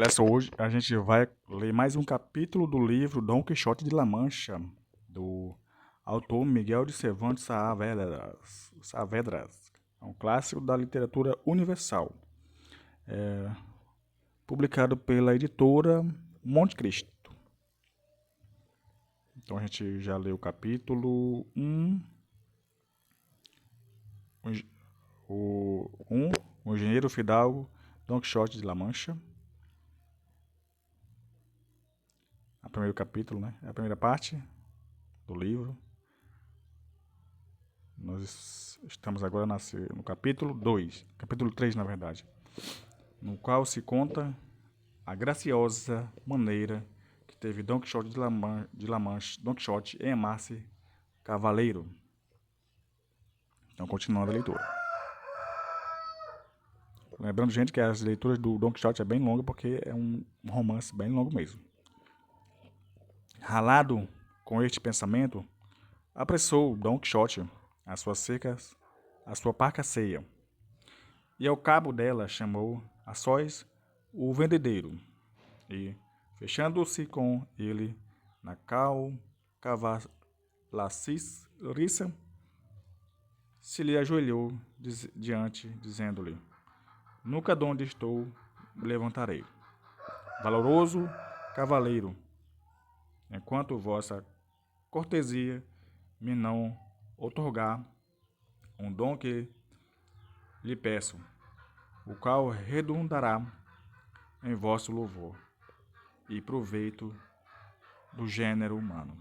Hoje a gente vai ler mais um capítulo do livro Dom Quixote de La Mancha, do autor Miguel de Cervantes Saavedras. É um clássico da literatura universal, publicado pela editora Monte Cristo. Então a gente já leu o capítulo 1, o engenheiro fidalgo Dom Quixote de La Mancha. O primeiro capítulo, né? A primeira parte do livro. Nós estamos agora no capítulo 2, capítulo 3, na verdade, no qual se conta a graciosa maneira que teve Dom Quixote de La Mancha, Dom Quixote em amar-se cavaleiro. Então, continuando a leitura. Lembrando, gente, que as leituras do Dom Quixote é bem longa, porque é um romance bem longo mesmo. Ralado com este pensamento, apressou Dom Quixote a sua parca ceia, e ao cabo dela chamou a sós o vendedeiro, e, fechando-se com ele na cavalaciça, se lhe ajoelhou diante, dizendo-lhe: Nunca donde estou me levantarei. Valoroso cavaleiro, enquanto vossa cortesia me não outorgar um dom que lhe peço, o qual redundará em vosso louvor e proveito do gênero humano.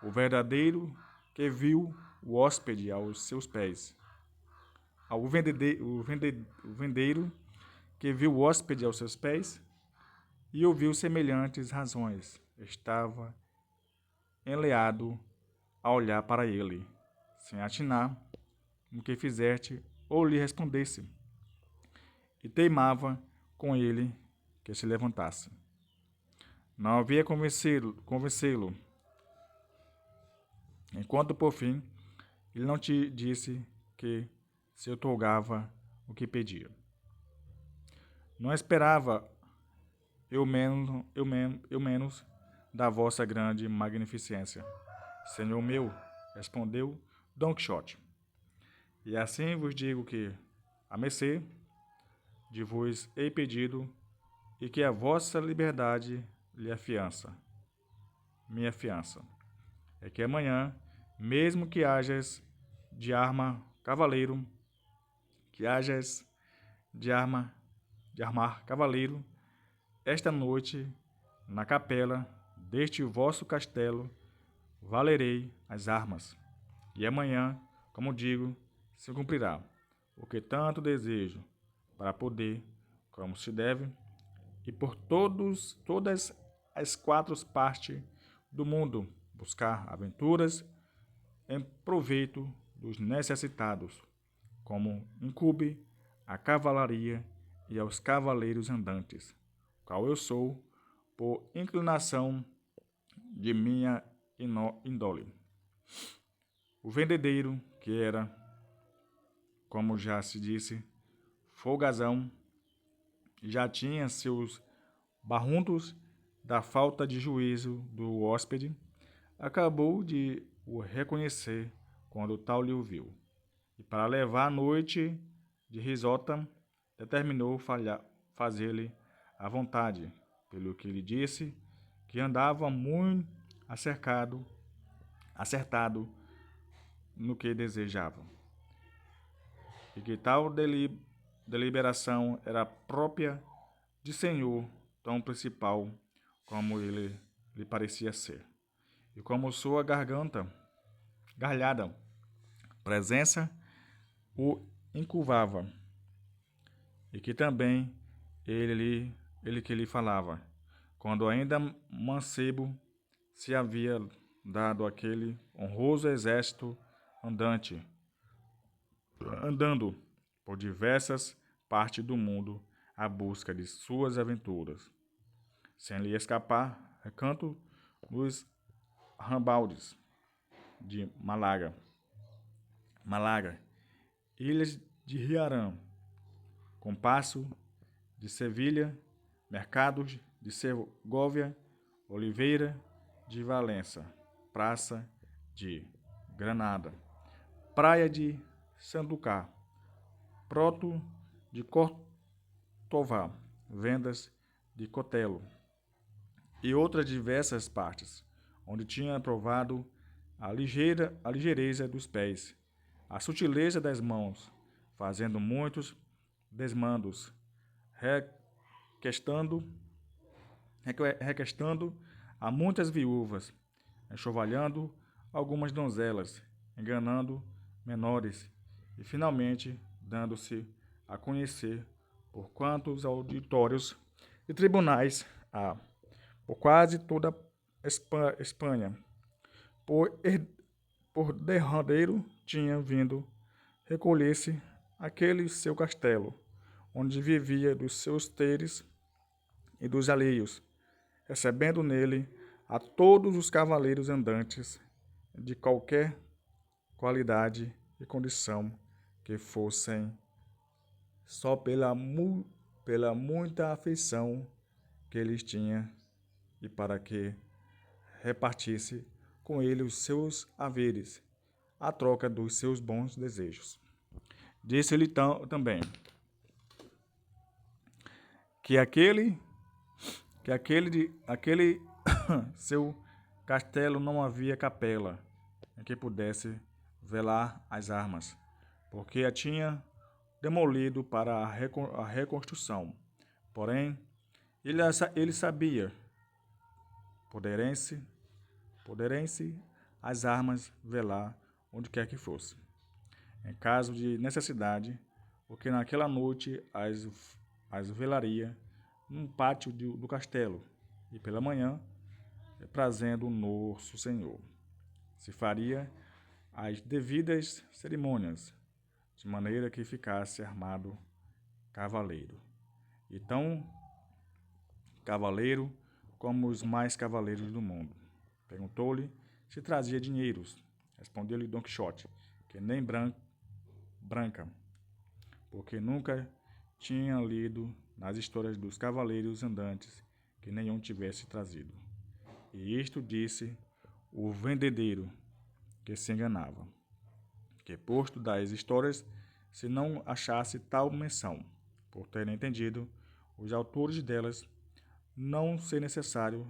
O verdadeiro que viu o hóspede aos seus pés. O vendeiro que viu o hóspede aos seus pés e ouviu semelhantes razões, estava enleado a olhar para ele, sem atinar no que fizeste ou lhe respondesse, e teimava com ele que se levantasse. Não havia convencê-lo, enquanto por fim ele não te disse que se outorgava o que pedia. Não esperava eu menos da vossa grande magnificência, senhor meu, respondeu Dom Quixote. E assim vos digo que, a mercê de vos hei pedido, e que a vossa liberdade lhe afiança. Minha fiança é que amanhã, mesmo que hajas de arma cavaleiro, que hajas de armar cavaleiro, esta noite, na capela deste vosso castelo, valerei as armas, e amanhã, como digo, se cumprirá o que tanto desejo, para poder, como se deve, e por todas as quatro partes do mundo, buscar aventuras em proveito dos necessitados, como incube a cavalaria e aos cavaleiros andantes, qual eu sou, por inclinação de minha índole. O vendedeiro, que era, como já se disse, folgazão, já tinha seus barruntos da falta de juízo do hóspede, acabou de o reconhecer quando tal lhe ouviu, e para levar a noite de risota, determinou fazer-lhe à vontade, pelo que lhe disse que andava muito acertado no que desejava, e que tal deliberação era própria de senhor tão principal como ele lhe parecia ser, e como sua gargalhada presença o encurvava, e que também ele que lhe falava, quando ainda mancebo se havia dado aquele honroso exército andando por diversas partes do mundo à busca de suas aventuras, sem lhe escapar recanto nos rambaldes de Malaga, ilhas de Riarã, compasso de Sevilha, mercados de Segóvia, Oliveira de Valença, Praça de Granada, Praia de Sanducar, Proto de Cortová, Vendas de Cotelo e outras diversas partes, onde tinha provado a ligeireza dos pés, a sutileza das mãos, fazendo muitos desmandos, requestando, requestando a muitas viúvas, enxovalhando algumas donzelas, enganando menores e finalmente dando-se a conhecer por quantos auditórios e tribunais há, por quase toda Espanha. Por derradeiro tinha vindo recolher-se àquele seu castelo, onde vivia dos seus teres e dos alheios, recebendo nele a todos os cavaleiros andantes de qualquer qualidade e condição que fossem, só pela muita afeição que lhes tinha e para que repartisse com ele os seus haveres, à troca dos seus bons desejos. Disse-lhe também que aquele seu castelo não havia capela em que pudesse velar as armas, porque a tinha demolido para a reconstrução. Porém, ele sabia, poderem-se as armas velar onde quer que fosse, em caso de necessidade, porque naquela noite as velaria num pátio do castelo, e pela manhã, trazendo o nosso senhor, se faria as devidas cerimônias, de maneira que ficasse armado cavaleiro, e tão cavaleiro como os mais cavaleiros do mundo. Perguntou-lhe se trazia dinheiros. Respondeu-lhe Don Quixote, que nem branca, porque nunca tinha lido nas histórias dos cavaleiros andantes que nenhum tivesse trazido. E isto disse o vendedeiro, que se enganava, que posto das histórias, se não achasse tal menção, por terem entendido os autores delas, não ser necessário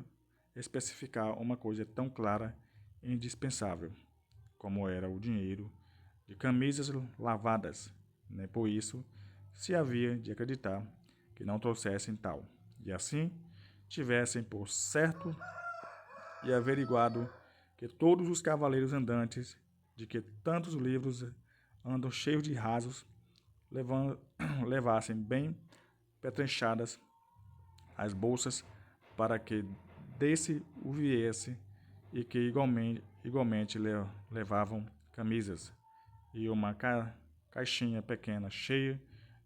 especificar uma coisa tão clara e indispensável, como era o dinheiro de camisas lavadas, nem por isso se havia de acreditar que não trouxessem tal, e assim tivessem por certo e averiguado que todos os cavaleiros andantes, de que tantos livros andam cheios de rasos, levassem bem petrenchadas as bolsas para que desse o viesse, e que igualmente levavam camisas e uma caixinha pequena cheia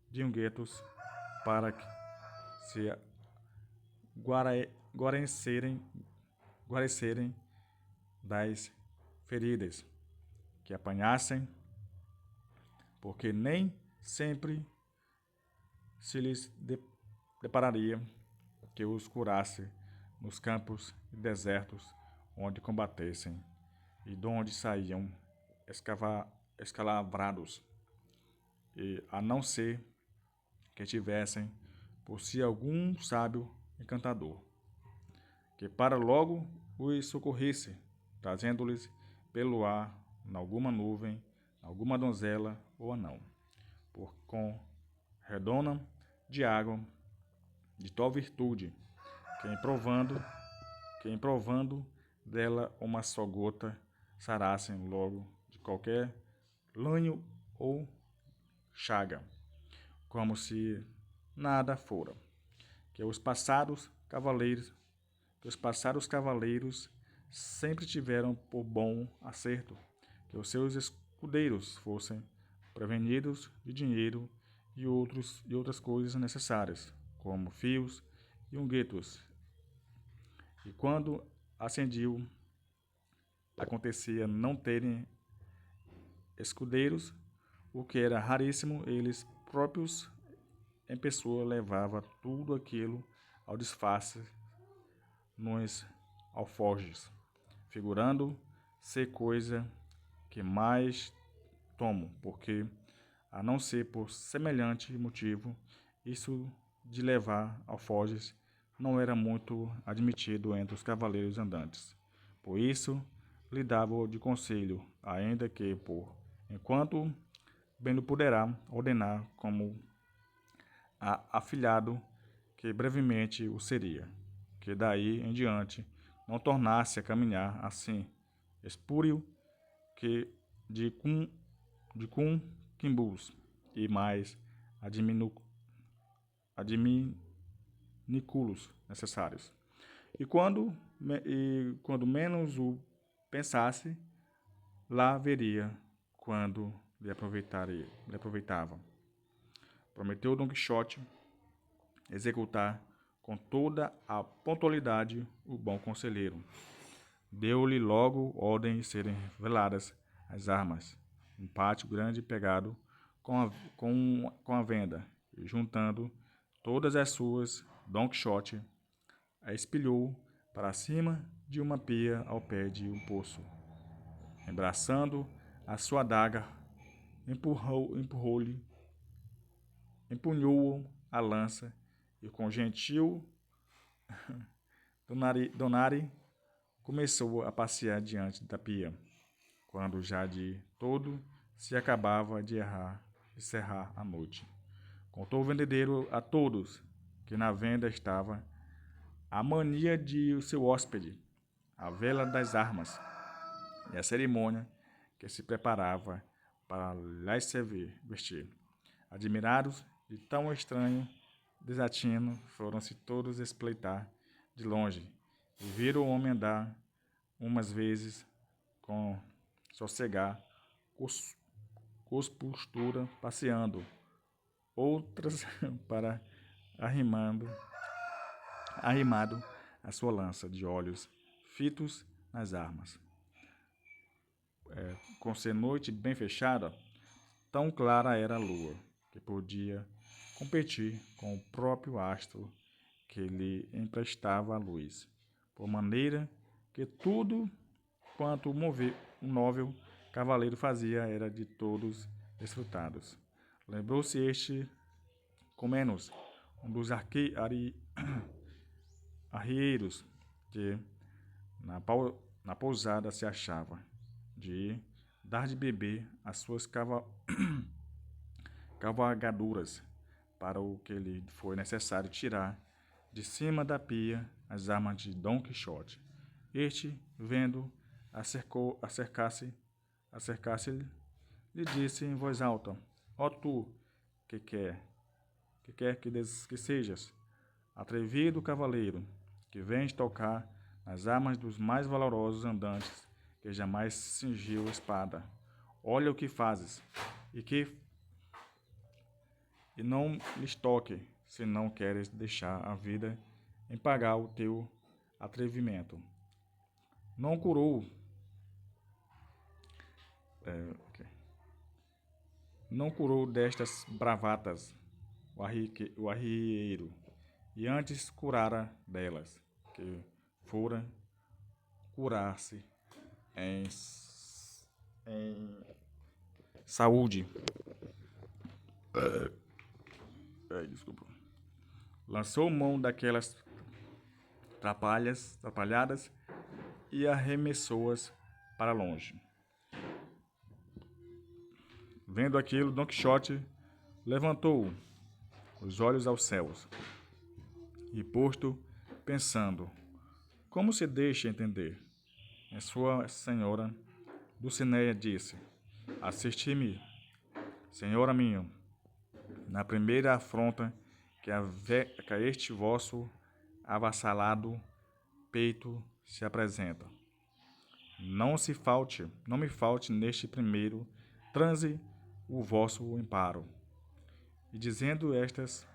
de unguentos para que se guarecerem das feridas que apanhassem, porque nem sempre se lhes depararia que os curasse nos campos e desertos onde combatessem e de onde saíam escalavrados, e a não ser que tivessem por si algum sábio encantador, que para logo os socorresse, trazendo-lhes pelo ar, alguma nuvem, alguma donzela ou anão, por com redoma de água de tal virtude, que em provando dela uma só gota, sarassem logo de qualquer lanho ou chaga, como se nada fora. Que os passados cavaleiros sempre tiveram por bom acerto que os seus escudeiros fossem prevenidos de dinheiro e outras coisas necessárias, como fios e unguentos. E quando ascendiu, acontecia não terem escudeiros, o que era raríssimo, eles próprios em pessoa levava tudo aquilo ao disfarce nos alforjes, figurando ser coisa que mais tomo, porque, a não ser por semelhante motivo, isso de levar alforjes não era muito admitido entre os cavaleiros andantes. Por isso, lhe dava de conselho, ainda que, por enquanto, bem lhe poderá ordenar como afilhado, que brevemente o seria, que daí em diante não tornasse a caminhar assim, espúrio que de cumquimbus e mais adminículos necessários. E quando menos o pensasse, lá veria quando lhe aproveitava. Prometeu Don Quixote executar com toda a pontualidade o bom conselheiro. Deu-lhe logo ordem de serem veladas as armas, um pátio grande pegado com a venda, e juntando todas as suas, Don Quixote a espilhou para cima de uma pia ao pé de um poço. Embraçando a sua adaga, empunhou a lança e com gentil donare começou a passear diante da pia, quando já de todo se acabava de encerrar a noite. Contou o vendedeiro a todos que na venda estava a mania de o seu hóspede, a vela das armas e a cerimônia que se preparava para lhes servir vestir. Admirados de tão estranho desatino, foram-se todos espreitar de longe e viram o homem andar umas vezes com sossegar, postura passeando, outras para arrimado a sua lança de olhos fitos nas armas. Com ser noite bem fechada, tão clara era a lua, que podia competir com o próprio astro que lhe emprestava a luz, por maneira que tudo quanto o móvel cavaleiro fazia era de todos desfrutados. Lembrou-se este, com menos, um dos arrieiros que na pousada se achava, de dar de beber às suas cavalgaduras, para o que lhe foi necessário tirar de cima da pia as armas de Don Quixote. Este, vendo acercar-se, lhe disse em voz alta: Ó tu, que quer que sejas, atrevido cavaleiro, que vens tocar nas armas dos mais valorosos andantes que jamais cingiu espada. Olha o que fazes, e não lhes toque, se não queres deixar a vida em pagar o teu atrevimento. Não curou destas bravatas o arrieiro, e antes curara delas, que fora curar-se em saúde. Desculpa. Lançou mão daquelas trapalhadas e arremessou-as para longe. Vendo aquilo, Don Quixote levantou os olhos aos céus e, posto pensando, como se deixa entender, em sua senhora Dulcinea disse: Assisti-me, senhora minha, na primeira afronta que a este vosso avassalado peito se apresenta. Não me falte neste primeiro transe o vosso amparo. E dizendo estas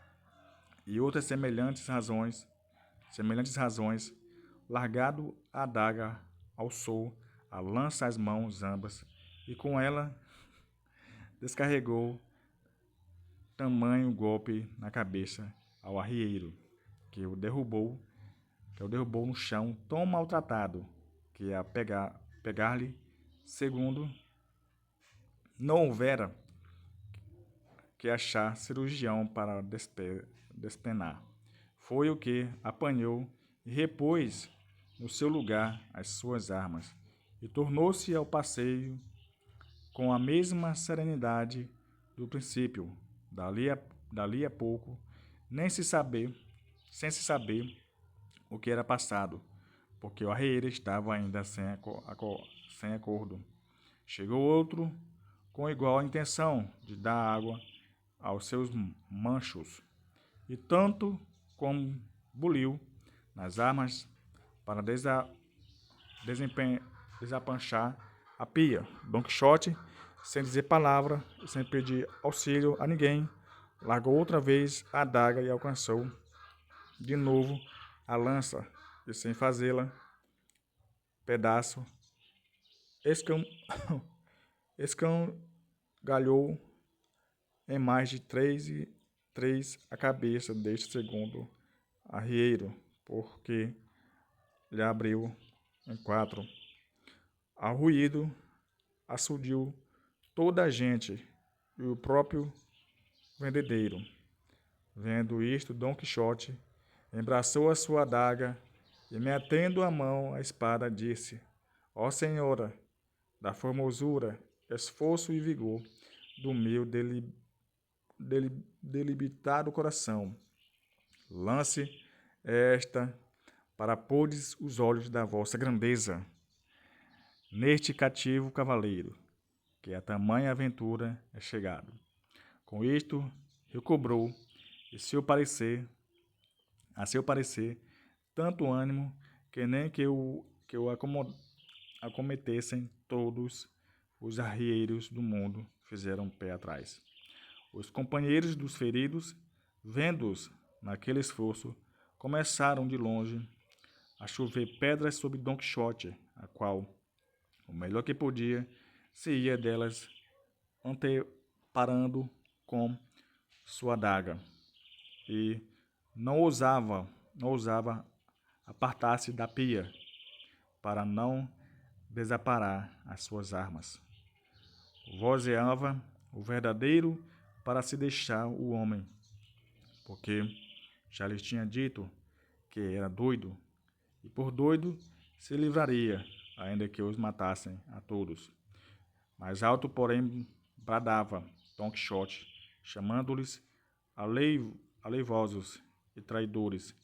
e outras semelhantes razões, largado a adaga, alçou a lança às mãos ambas, e com ela descarregou tamanho golpe na cabeça ao arrieiro, que o derrubou no chão tão maltratado que a pegar-lhe, segundo, não houvera que achar cirurgião para despenar. Foi o que apanhou e repôs no seu lugar as suas armas, e tornou-se ao passeio com a mesma serenidade do princípio. Dali a pouco, sem se saber o que era passado, porque o arrieiro estava ainda sem acordo. Chegou outro com igual intenção de dar água aos seus manchos, e tanto como buliu nas armas para desapanchar a pia. Don Quixote, sem dizer palavra e sem pedir auxílio a ninguém, largou outra vez a adaga e alcançou de novo a lança, e sem fazê-la pedaço, escangalhou em mais de três a cabeça deste segundo arrieiro, porque lhe abriu em quatro. Ao ruído assudiu toda a gente, e o próprio vendedeiro. Vendo isto, Dom Quixote embraçou a sua adaga e, metendo a mão à espada, disse: Ó Senhora, da formosura, esforço e vigor do meu delimitado coração, lance esta para pôres os olhos da vossa grandeza neste cativo cavaleiro, que a tamanha aventura é chegado. Com isto, recobrou a seu parecer, tanto ânimo que nem que o acometessem todos os arrieiros do mundo fizeram pé atrás. Os companheiros dos feridos, vendo-os naquele esforço, começaram de longe a chover pedras sobre Don Quixote, a qual, o melhor que podia, se ia delas anteparando com sua adaga, e não ousava apartar-se da pia para não desaparar as suas armas. Vozeava o verdadeiro para se deixar o homem, porque já lhes tinha dito que era doido, e por doido se livraria, ainda que os matassem a todos. Mais alto, porém, bradava Don Quixote, chamando-lhes aleivosos e traidores,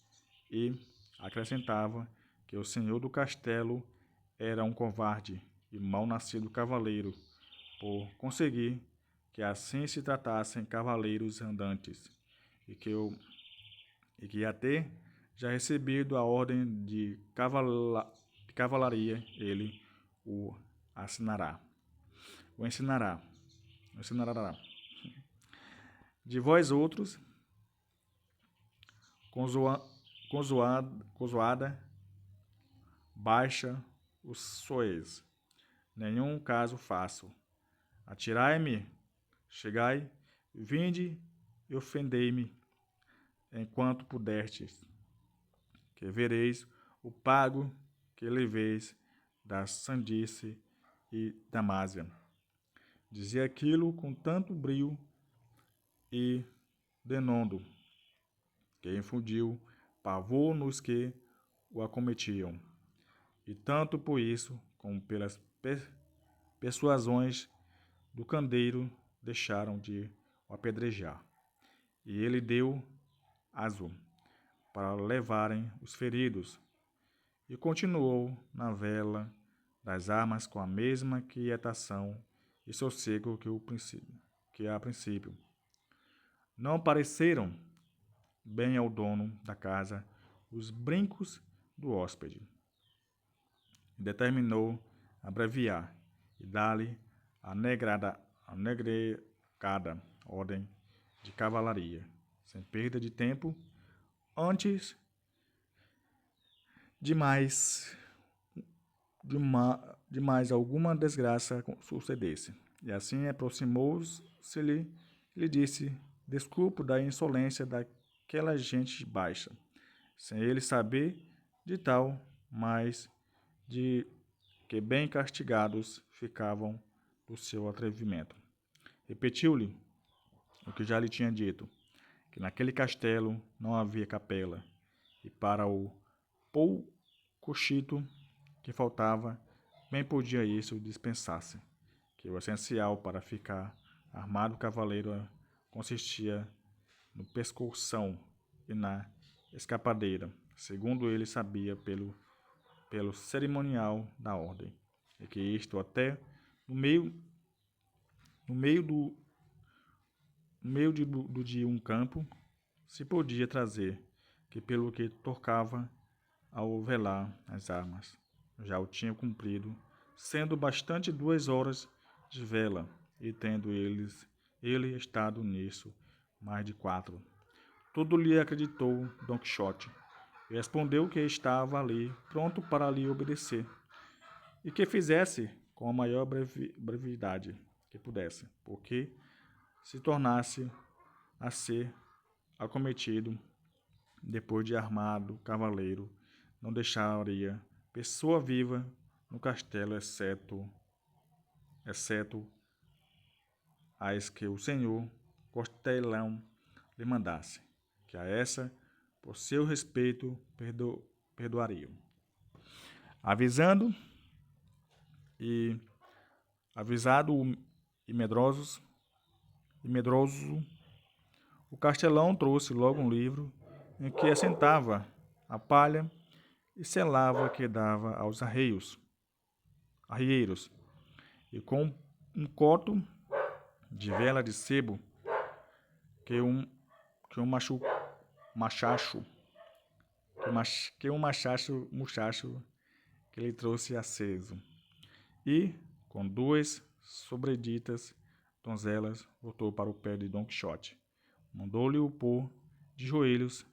e acrescentava que o senhor do castelo era um covarde e mal-nascido cavaleiro, por conseguir que assim se tratassem cavaleiros andantes, e que até já recebido a ordem de cavalaria, ele o ensinará. De vós outros, com zoada baixa os sois, nenhum caso faço. Atirai-me, chegai, vinde e ofendei-me, enquanto puderdes, que vereis o pago que leveis da sandice e Damásia. Dizia aquilo com tanto brio e denondo, que infundiu pavor nos que o acometiam, e tanto por isso, como pelas persuasões do candeeiro, deixaram de o apedrejar. E ele deu aso para levarem os feridos, e continuou na vela das armas com a mesma quietação e sossego que a princípio. Não pareceram bem ao dono da casa os brincos do hóspede. Determinou abreviar e dar-lhe a negrecada ordem de cavalaria, sem perda de tempo, antes de mais alguma desgraça sucedesse. E assim aproximou-se-lhe e lhe disse: Desculpo da insolência daquela gente baixa. sem ele saber de tal, mas de que bem castigados ficavam do seu atrevimento. Repetiu-lhe o que já lhe tinha dito, que naquele castelo não havia capela, e para o pouco-chito que faltava, bem podia isso dispensar-se, que o essencial para ficar armado cavaleiro consistia no pescoção e na escapadeira, segundo ele sabia pelo cerimonial da ordem, e que isto até no meio, no meio do no meio de um campo se podia trazer, que pelo que tocava ao velar as armas, já o tinha cumprido, sendo bastante 2 horas de vela, e tendo ele estado nisso mais de 4. Tudo lhe acreditou Don Quixote, e respondeu que estava ali, pronto para lhe obedecer, e que fizesse com a maior brevidade que pudesse, porque se tornasse a ser acometido, depois de armado cavaleiro, não deixaria pessoa viva no castelo, exceto as que o senhor Costelão lhe mandasse, que a essa, por seu respeito, perdoariam. Avisado e medroso, o castelão trouxe logo um livro em que assentava a palha e selava que dava aos arrieiros, e com um coto de vela de sebo que um muchacho que lhe trouxe aceso, e com 2 sobreditas donzelas voltou para o pé de Don Quixote, mandou-lhe o pôr de joelhos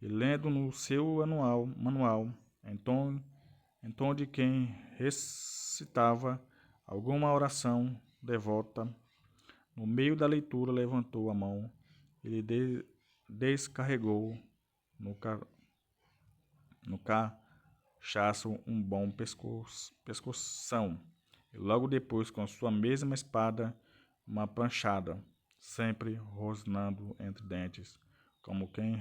e lendo no seu manual em tom de quem recitava alguma oração devota, no meio da leitura levantou a mão e lhe descarregou no cachaço um bom pescoção, e logo depois com sua mesma espada uma pranchada, sempre rosnando entre dentes, como quem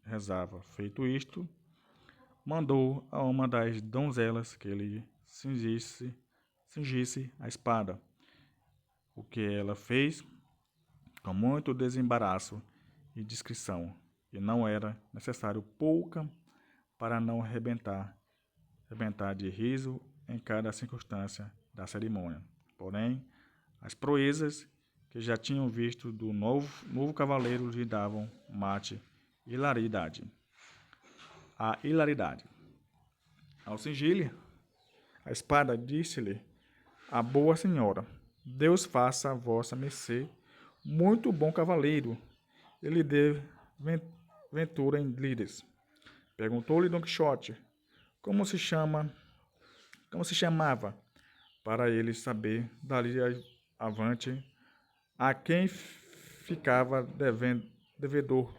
rezava. Feito isto, mandou a uma das donzelas que lhe cingisse a espada, o que ela fez com muito desembaraço e discrição, e não era necessário pouca para não rebentar de riso em cada circunstância da cerimônia. Porém, as proezas que já tinham visto do novo cavaleiro lhe davam mate e hilaridade. Ao cingir-lhe a espada, disse-lhe a boa senhora: Deus faça a vossa mercê muito bom cavaleiro, e lhe dê ventura em lides. Perguntou-lhe Don Quixote como se chamava, para ele saber dali avante a quem ficava devedor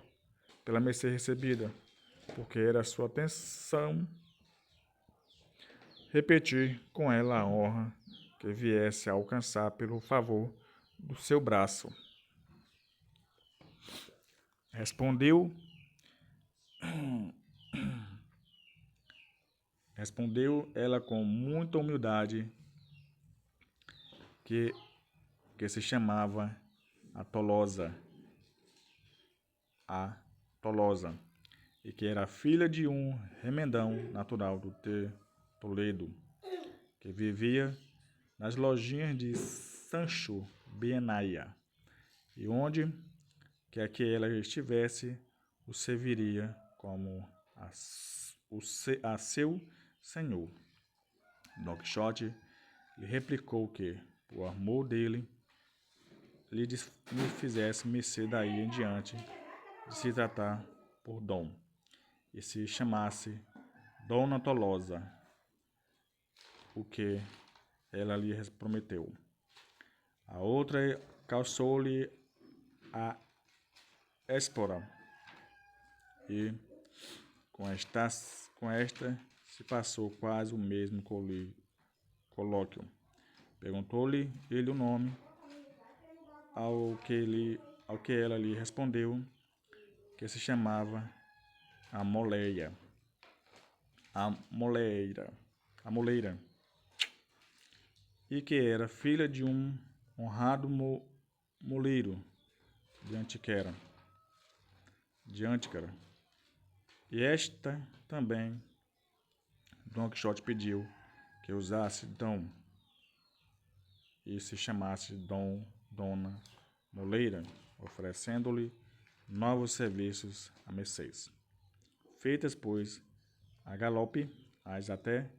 pela mercê recebida, porque era sua atenção repetir com ela a honra que viesse a alcançar pelo favor do seu braço. Respondeu ela com muita humildade que se chamava a Tolosa, e que era filha de um remendão natural de Toledo, que vivia nas lojinhas de Sancho Bienaia, e onde quer que ela estivesse, o serviria como a seu senhor. Don Quixote lhe replicou que, por amor dele, lhe fizesse mercê daí em diante de se tratar por Dom, e se chamasse Dona Tolosa, o que ela lhe prometeu. A outra calçou-lhe a espora, e Com esta se passou quase o mesmo colóquio. Perguntou-lhe ele o nome, ao que ela lhe respondeu que se chamava Amoleira. Amoleira, e que era filha de um honrado moleiro de Antiquera. E esta também Don Quixote pediu que usasse Dom e se chamasse Dona Moleira, oferecendo-lhe novos serviços a mercês. Feitas, pois, a galope, até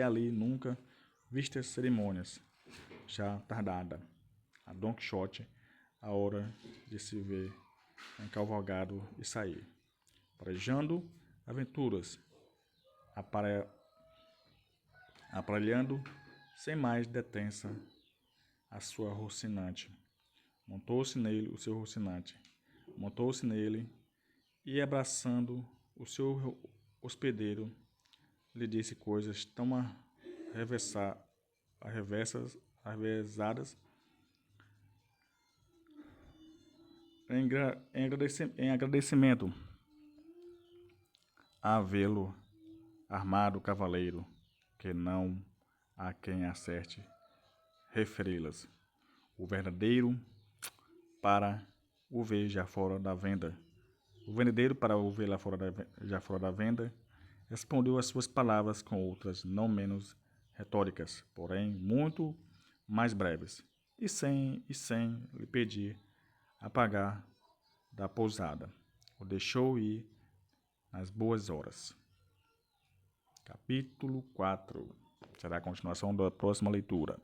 ali nunca vistas cerimônias, já tardada a Don Quixote a hora de se ver encavalgado e sair, farejando aventuras, aparelhando sem mais detença a sua Rocinante. Montou-se nele e, abraçando o seu hospedeiro, lhe disse coisas tão arrevesadas em agradecimento a vê-lo armado cavaleiro, que não há quem acerte referi-las. O verdadeiro para o ver já fora da venda. O vendedeiro, para o ver já fora da venda, respondeu as suas palavras com outras não menos retóricas, porém muito mais breves, e sem lhe pedir a pagar da pousada. O deixou ir nas boas horas. Capítulo 4. Será a continuação da próxima leitura.